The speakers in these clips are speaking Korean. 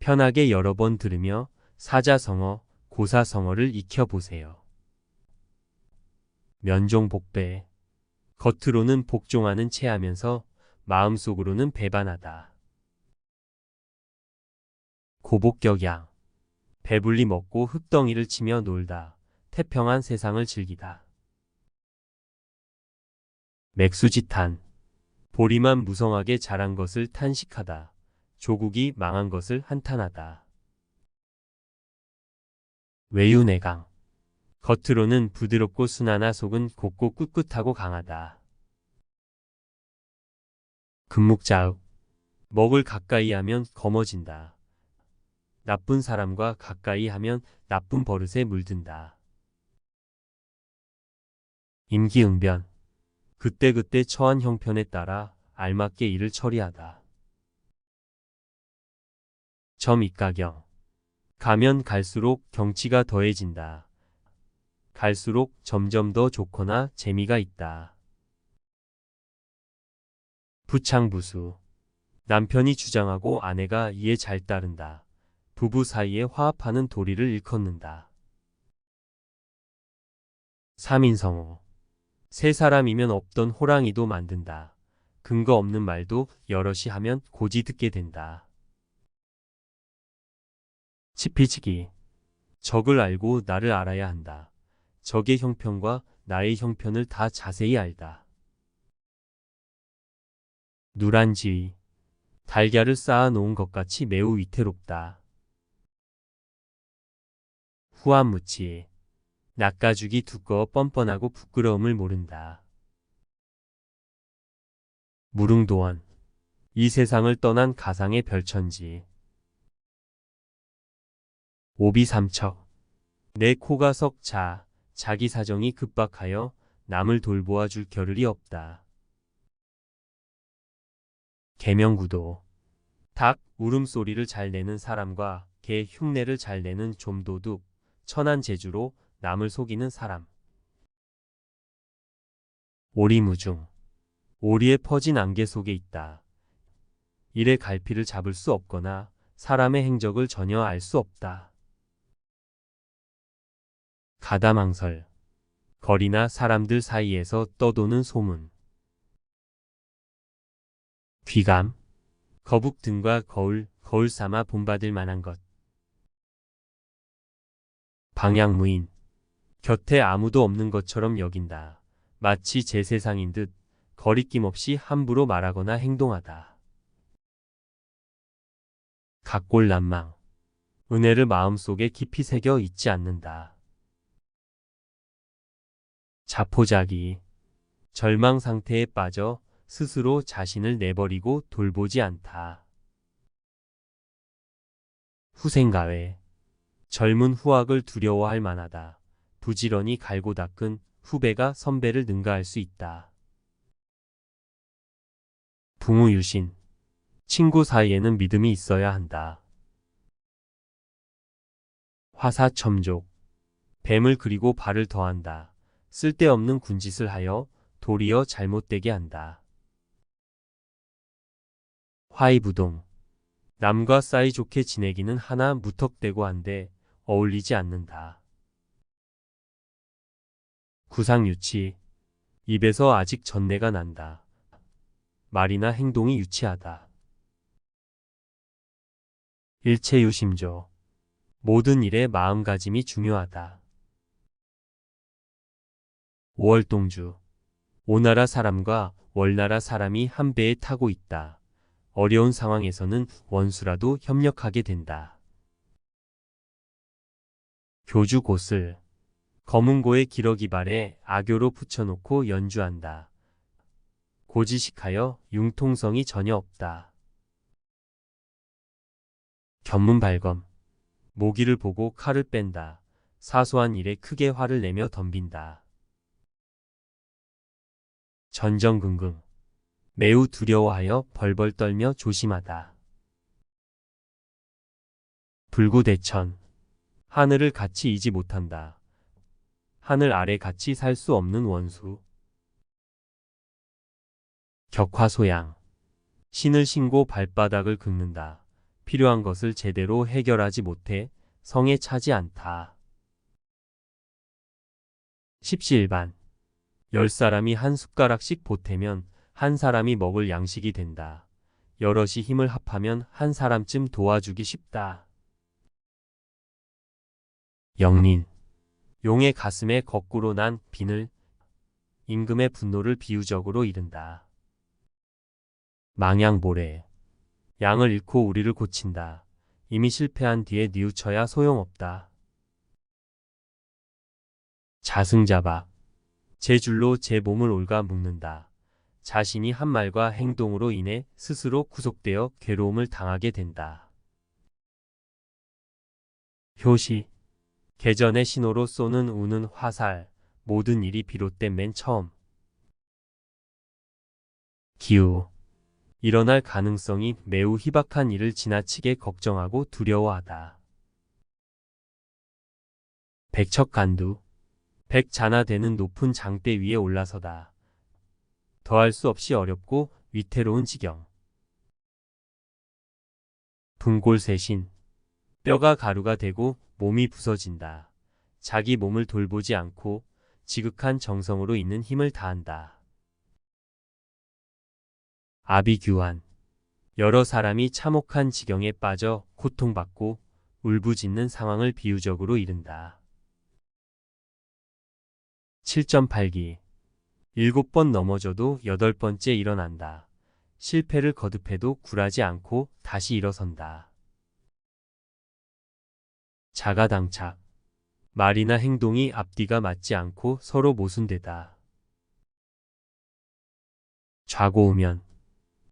편하게 여러 번 들으며 사자성어, 고사성어를 익혀보세요. 면종복배. 겉으로는 복종하는 체하면서 마음속으로는 배반하다. 고복격양. 배불리 먹고 흙덩이를 치며 놀다. 태평한 세상을 즐기다. 맥수지탄. 보리만 무성하게 자란 것을 탄식하다. 조국이 망한 것을 한탄하다. 외유내강. 겉으로는 부드럽고 순하나 속은 곱고 꿋꿋하고 강하다. 금묵자욱. 먹을 가까이 하면 검어진다. 나쁜 사람과 가까이 하면 나쁜 버릇에 물든다. 임기응변. 그때그때 처한 형편에 따라 알맞게 일을 처리하다. 점입가경. 가면 갈수록 경치가 더해진다. 갈수록 점점 더 좋거나 재미가 있다. 부창부수. 남편이 주장하고 아내가 이에 잘 따른다. 부부 사이에 화합하는 도리를 일컫는다. 삼인성어. 세 사람이면 없던 호랑이도 만든다. 근거 없는 말도 여럿이 하면 고지 듣게 된다. 치피치기. 적을 알고 나를 알아야 한다. 적의 형편과 나의 형편을 다 자세히 알다. 누란지의. 달걀을 쌓아 놓은 것 같이 매우 위태롭다. 후한무치. 낚아죽이 두꺼워 뻔뻔하고 부끄러움을 모른다. 무릉도원. 이 세상을 떠난 가상의 별천지. 오비삼척. 내 코가 석자. 자기 사정이 급박하여 남을 돌보아 줄 겨를이 없다. 계명구도. 닭 울음소리를 잘 내는 사람과 개 흉내를 잘 내는 좀도둑. 천한 재주로 남을 속이는 사람. 오리무중. 오리에 퍼진 안개 속에 있다. 이래 갈피를 잡을 수 없거나 사람의 행적을 전혀 알 수 없다. 가다망설. 거리나 사람들 사이에서 떠도는 소문. 귀감. 거북 등과 거울 삼아 본받을 만한 것. 방향무인. 곁에 아무도 없는 것처럼 여긴다. 마치 제 세상인 듯 거리낌 없이 함부로 말하거나 행동하다. 각골난망. 은혜를 마음속에 깊이 새겨 잊지 않는다. 자포자기. 절망 상태에 빠져 스스로 자신을 내버리고 돌보지 않다. 후생가외. 젊은 후학을 두려워할 만하다. 부지런히 갈고 닦은 후배가 선배를 능가할 수 있다. 붕우유신. 친구 사이에는 믿음이 있어야 한다. 화사첨족. 뱀을 그리고 발을 더한다. 쓸데없는 군짓을 하여 도리어 잘못되게 한다. 화이부동. 남과 사이좋게 지내기는 하나 무턱대고 한데 어울리지 않는다. 구상유치. 입에서 아직 전내가 난다. 말이나 행동이 유치하다. 일체유심조. 모든 일에 마음가짐이 중요하다. 오월동주. 오나라 사람과 월나라 사람이 한 배에 타고 있다. 어려운 상황에서는 원수라도 협력하게 된다. 교주고슬. 검은고에 기러기발에 악교로 붙여놓고 연주한다. 고지식하여 융통성이 전혀 없다. 견문발검. 모기를 보고 칼을 뺀다. 사소한 일에 크게 화를 내며 덤빈다. 전전긍긍. 매우 두려워하여 벌벌 떨며 조심하다. 불구대천. 하늘을 같이 이지 못한다. 하늘 아래 같이 살 수 없는 원수. 격화소양. 신을 신고 발바닥을 긁는다. 필요한 것을 제대로 해결하지 못해 성에 차지 않다. 십시일반. 10사람이 한 숟가락씩 보태면 한 사람이 먹을 양식이 된다. 여럿이 힘을 합하면 한 사람쯤 도와주기 쉽다. 영린. 용의 가슴에 거꾸로 난 비늘, 임금의 분노를 비유적으로 이른다. 망양보래. 양을 잃고 우리를 고친다. 이미 실패한 뒤에 뉘우쳐야 소용없다. 자승자박. 제 줄로 제 몸을 옮가 묶는다. 자신이 한 말과 행동으로 인해 스스로 구속되어 괴로움을 당하게 된다. 효시. 개전의 신호로 쏘는 우는 화살. 모든 일이 비롯된 맨 처음. 기우. 일어날 가능성이 매우 희박한 일을 지나치게 걱정하고 두려워하다. 백척간두. 백자나되는 높은 장대 위에 올라서다. 더할 수 없이 어렵고 위태로운 지경. 분골쇄신. 뼈가 가루가 되고 몸이 부서진다. 자기 몸을 돌보지 않고 지극한 정성으로 있는 힘을 다한다. 아비규환. 여러 사람이 참혹한 지경에 빠져 고통받고 울부짖는 상황을 비유적으로 이른다. 7.8기. 7번 넘어져도 8번째 일어난다. 실패를 거듭해도 굴하지 않고 다시 일어선다. 자가당착. 말이나 행동이 앞뒤가 맞지 않고 서로 모순되다. 좌고우면.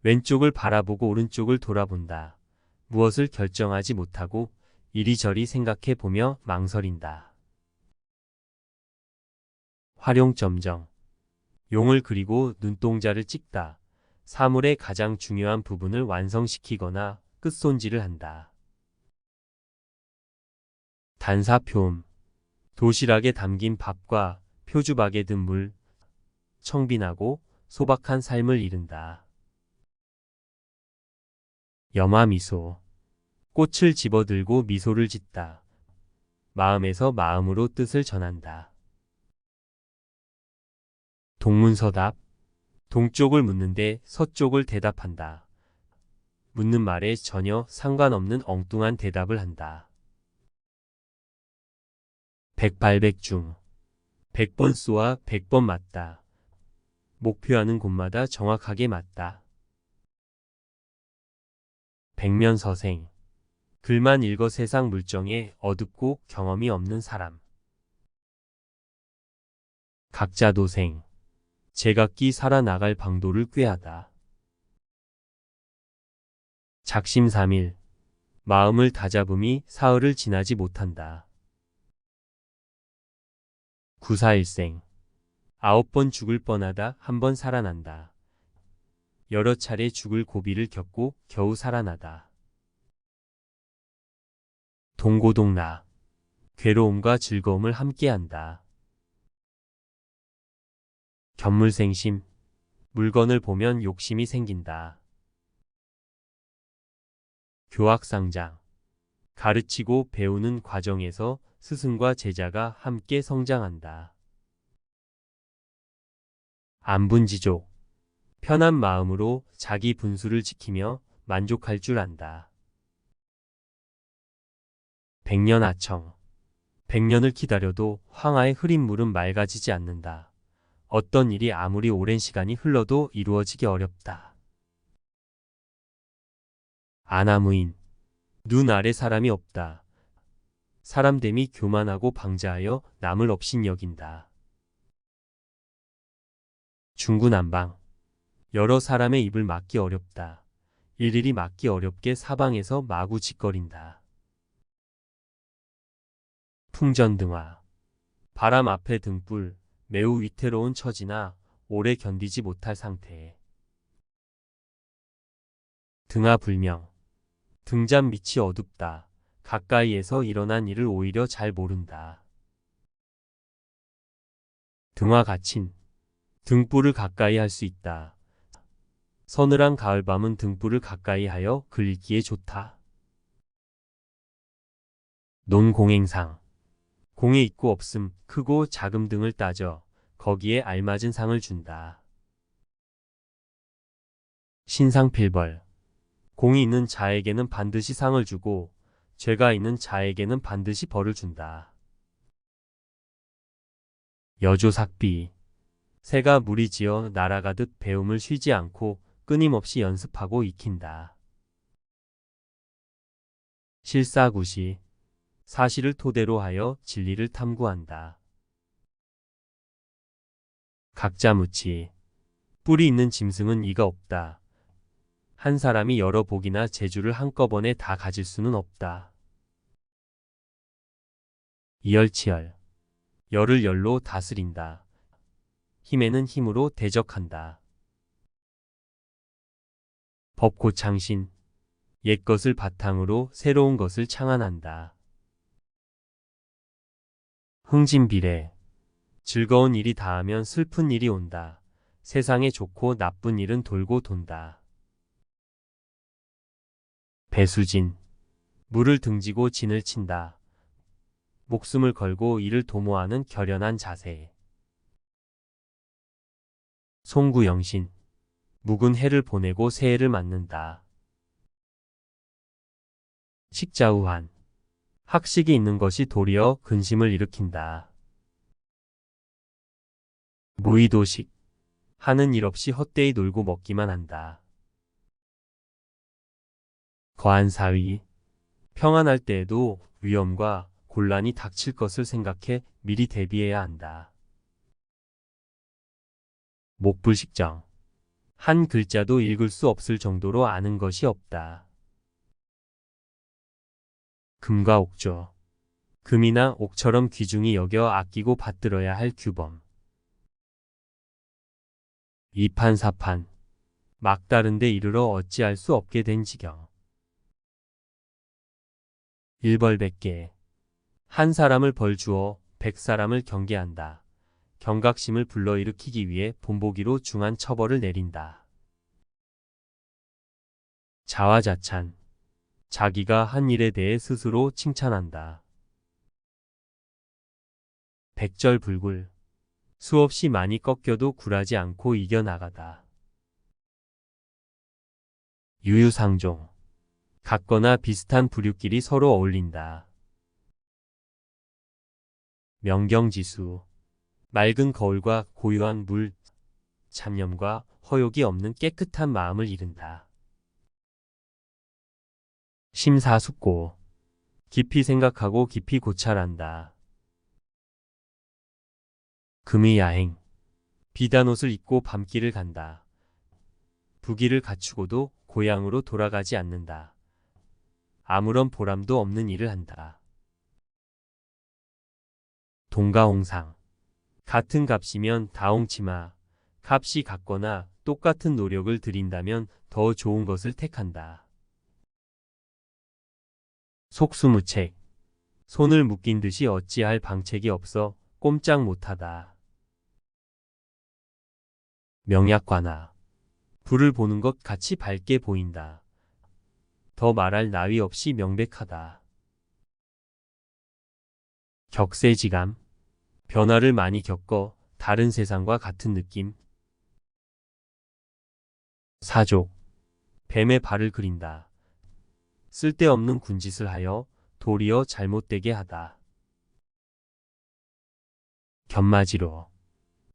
왼쪽을 바라보고 오른쪽을 돌아본다. 무엇을 결정하지 못하고 이리저리 생각해 보며 망설인다. 활용점정. 용을 그리고 눈동자를 찍다. 사물의 가장 중요한 부분을 완성시키거나 끝손질을 한다. 단사표음. 도시락에 담긴 밥과 표주박에 든 물, 청빈하고 소박한 삶을 이른다. 염화미소. 꽃을 집어들고 미소를 짓다. 마음에서 마음으로 뜻을 전한다. 동문서답. 동쪽을 묻는데 서쪽을 대답한다. 묻는 말에 전혀 상관없는 엉뚱한 대답을 한다. 백발백중. 100번 쏘아 100번 맞다. 목표하는 곳마다 정확하게 맞다. 백면서생. 글만 읽어 세상 물정에 어둡고 경험이 없는 사람. 각자도생. 제각기 살아나갈 방도를 꾀하다. 작심삼일. 마음을 다잡음이 사흘을 지나지 못한다. 구사일생. 9번 죽을 뻔하다 1번 살아난다. 여러 차례 죽을 고비를 겪고 겨우 살아나다. 동고동락. 괴로움과 즐거움을 함께한다. 견물생심. 물건을 보면 욕심이 생긴다. 교학상장. 가르치고 배우는 과정에서 스승과 제자가 함께 성장한다. 안분지족. 편한 마음으로 자기 분수를 지키며 만족할 줄 안다. 백년아청. 100년을 기다려도 황하의 흐린 물은 맑아지지 않는다. 어떤 일이 아무리 오랜 시간이 흘러도 이루어지기 어렵다. 아나무인. 눈 아래 사람이 없다. 사람됨이 교만하고 방자하여 남을 업신여긴다. 중구난방. 여러 사람의 입을 막기 어렵다. 일일이 막기 어렵게 사방에서 마구 짓거린다. 풍전등화. 바람 앞에 등불. 매우 위태로운 처지나 오래 견디지 못할 상태. 등하불명. 등잔 밑이 어둡다. 가까이에서 일어난 일을 오히려 잘 모른다. 등화가친. 등불을 가까이 할 수 있다. 서늘한 가을밤은 등불을 가까이 하여 글기에 좋다. 논공행상. 공에 있고 없음, 크고 작음 등을 따져 거기에 알맞은 상을 준다. 신상필벌. 공이 있는 자에게는 반드시 상을 주고 죄가 있는 자에게는 반드시 벌을 준다. 여조삭비. 새가 무리지어 날아가듯 배움을 쉬지 않고 끊임없이 연습하고 익힌다. 실사구시. 사실을 토대로 하여 진리를 탐구한다. 각자무치. 뿔이 있는 짐승은 이가 없다. 한 사람이 여러 복이나 재주를 한꺼번에 다 가질 수는 없다. 이열치열. 열을 열로 다스린다. 힘에는 힘으로 대적한다. 법고창신. 옛것을 바탕으로 새로운 것을 창안한다. 흥진비례. 즐거운 일이 닿으면 슬픈 일이 온다. 세상에 좋고 나쁜 일은 돌고 돈다. 배수진. 물을 등지고 진을 친다. 목숨을 걸고 이를 도모하는 결연한 자세. 송구영신. 묵은 해를 보내고 새해를 맞는다. 식자우한. 학식이 있는 것이 도리어 근심을 일으킨다. 무의도식. 하는 일 없이 헛되이 놀고 먹기만 한다. 거한사위. 평안할 때에도 위험과 곤란이 닥칠 것을 생각해 미리 대비해야 한다. 목불식정. 한 글자도 읽을 수 없을 정도로 아는 것이 없다. 금과 옥조. 금이나 옥처럼 귀중히 여겨 아끼고 받들어야 할 규범. 이판사판. 막다른 데 이르러 어찌할 수 없게 된 지경. 일벌백계. 한 사람을 벌주어 100사람을 경계한다. 경각심을 불러일으키기 위해 본보기로 중한 처벌을 내린다. 자화자찬. 자기가 한 일에 대해 스스로 칭찬한다. 백절불굴. 수없이 많이 꺾여도 굴하지 않고 이겨나가다. 유유상종. 같거나 비슷한 부류끼리 서로 어울린다. 명경지수. 맑은 거울과 고요한 물, 잡념과 허욕이 없는 깨끗한 마음을 이른다. 심사숙고. 깊이 생각하고 깊이 고찰한다. 금의야행. 비단 옷을 입고 밤길을 간다. 부기를 갖추고도 고향으로 돌아가지 않는다. 아무런 보람도 없는 일을 한다. 동가홍상. 같은 값이면 다홍치마. 값이 같거나 똑같은 노력을 들인다면 더 좋은 것을 택한다. 속수무책. 손을 묶인 듯이 어찌할 방책이 없어 꼼짝 못하다. 명약관화. 불을 보는 것 같이 밝게 보인다. 더 말할 나위 없이 명백하다. 격세지감. 변화를 많이 겪어 다른 세상과 같은 느낌. 사족. 뱀의 발을 그린다. 쓸데없는 군짓을 하여 도리어 잘못되게 하다. 견마지로.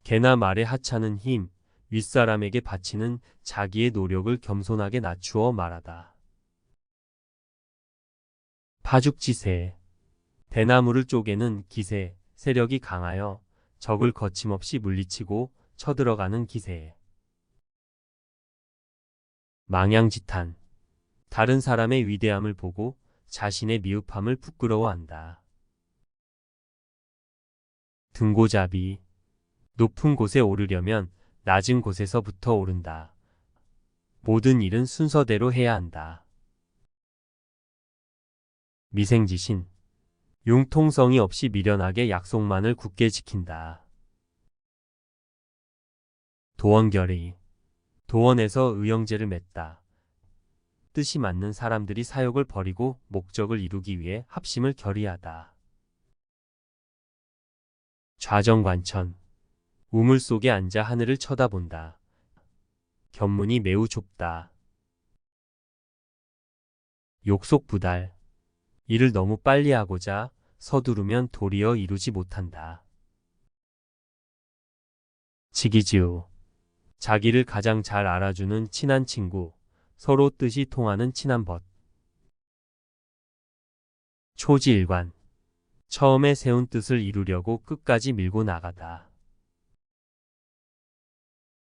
개나 말의 하찮은 힘, 윗사람에게 바치는 자기의 노력을 겸손하게 낮추어 말하다. 파죽지세. 대나무를 쪼개는 기세, 세력이 강하여 적을 거침없이 물리치고 쳐들어가는 기세. 망양지탄. 다른 사람의 위대함을 보고 자신의 미흡함을 부끄러워한다. 등고잡이. 높은 곳에 오르려면 낮은 곳에서부터 오른다. 모든 일은 순서대로 해야 한다. 미생지신. 융통성이 없이 미련하게 약속만을 굳게 지킨다. 도원결의. 도원에서 의형제를 맺다. 뜻이 맞는 사람들이 사욕을 버리고 목적을 이루기 위해 합심을 결의하다. 좌정관천. 우물 속에 앉아 하늘을 쳐다본다. 견문이 매우 좁다. 욕속부달. 일을 너무 빨리 하고자 서두르면 도리어 이루지 못한다. 지기지우. 자기를 가장 잘 알아주는 친한 친구, 서로 뜻이 통하는 친한 벗. 초지일관. 처음에 세운 뜻을 이루려고 끝까지 밀고 나가다.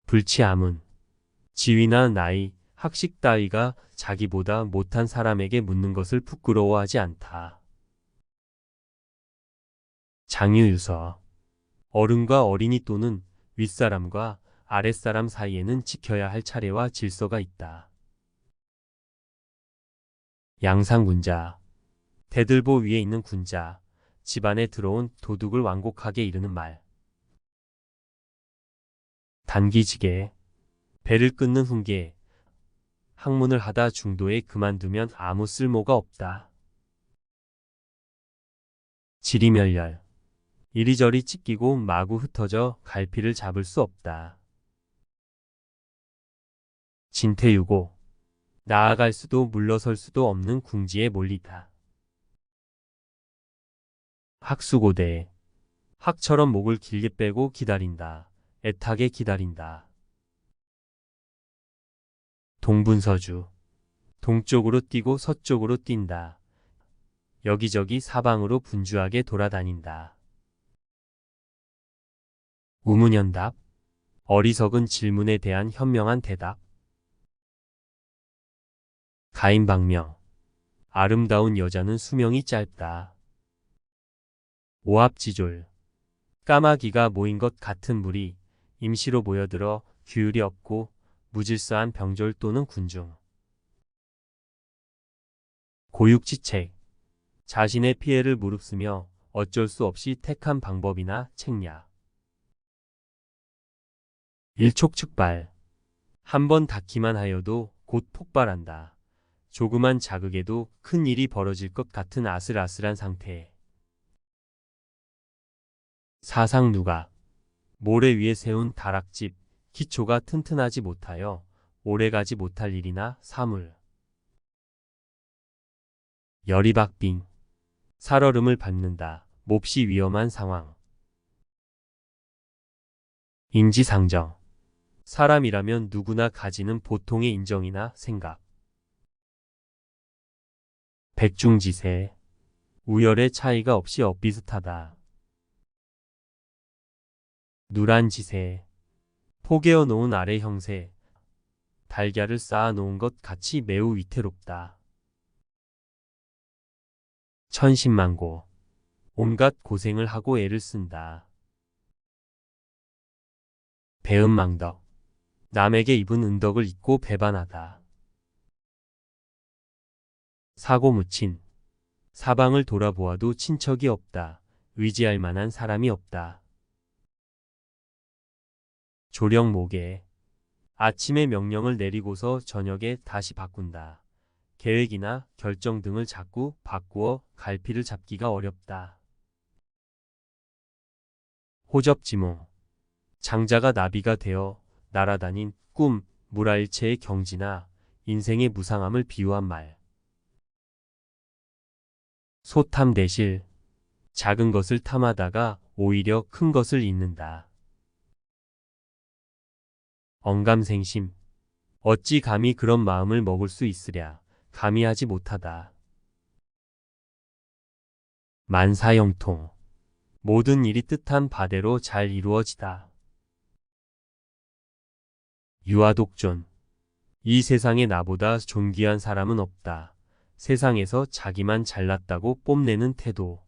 불치아문. 지위나 나이, 학식 따위가 자기보다 못한 사람에게 묻는 것을 부끄러워하지 않다. 장유유서. 어른과 어린이 또는 윗사람과 아랫사람 사이에는 지켜야 할 차례와 질서가 있다. 양상군자. 대들보 위에 있는 군자, 집안에 들어온 도둑을 완곡하게 이르는 말. 단기지개. 배를 끊는 훈계. 학문을 하다 중도에 그만두면 아무 쓸모가 없다. 지리멸렬. 이리저리 찢기고 마구 흩어져 갈피를 잡을 수 없다. 진퇴유고. 나아갈 수도 물러설 수도 없는 궁지에 몰리다. 학수고대. 학처럼 목을 길게 빼고 기다린다. 애타게 기다린다. 동분서주. 동쪽으로 뛰고 서쪽으로 뛴다. 여기저기 사방으로 분주하게 돌아다닌다. 우문현답. 어리석은 질문에 대한 현명한 대답. 가인방명. 아름다운 여자는 수명이 짧다. 오합지졸. 까마귀가 모인 것 같은 무리, 임시로 모여들어 규율이 없고 무질서한 병졸 또는 군중. 고육지책. 자신의 피해를 무릅쓰며 어쩔 수 없이 택한 방법이나 책략. 일촉즉발. 한번 닿기만 하여도 곧 폭발한다. 조그만 자극에도 큰 일이 벌어질 것 같은 아슬아슬한 상태. 사상누각. 모래 위에 세운 다락집, 기초가 튼튼하지 못하여 오래가지 못할 일이나 사물. 열이박빙. 살얼음을 밟는다. 몹시 위험한 상황. 인지상정. 사람이라면 누구나 가지는 보통의 인정이나 생각. 백중지세. 우열의 차이가 없이 엇비슷하다. 누란지세. 포개어 놓은 아래 형세. 달걀을 쌓아 놓은 것 같이 매우 위태롭다. 천신만고. 온갖 고생을 하고 애를 쓴다. 배은망덕. 남에게 입은 은덕을 잊고 배반하다. 사고무친. 사방을 돌아보아도 친척이 없다. 의지할 만한 사람이 없다. 조령모계. 아침에 명령을 내리고서 저녁에 다시 바꾼다. 계획이나 결정 등을 자꾸 바꾸어 갈피를 잡기가 어렵다. 호접지몽. 장자가 나비가 되어 날아다닌 꿈, 무라일체의 경지나 인생의 무상함을 비유한 말. 소탐대실. 작은 것을 탐하다가 오히려 큰 것을 잊는다. 언감생심. 어찌 감히 그런 마음을 먹을 수 있으랴. 감히 하지 못하다. 만사형통. 모든 일이 뜻한 바대로 잘 이루어지다. 유아독존. 이 세상에 나보다 존귀한 사람은 없다. 세상에서 자기만 잘났다고 뽐내는 태도.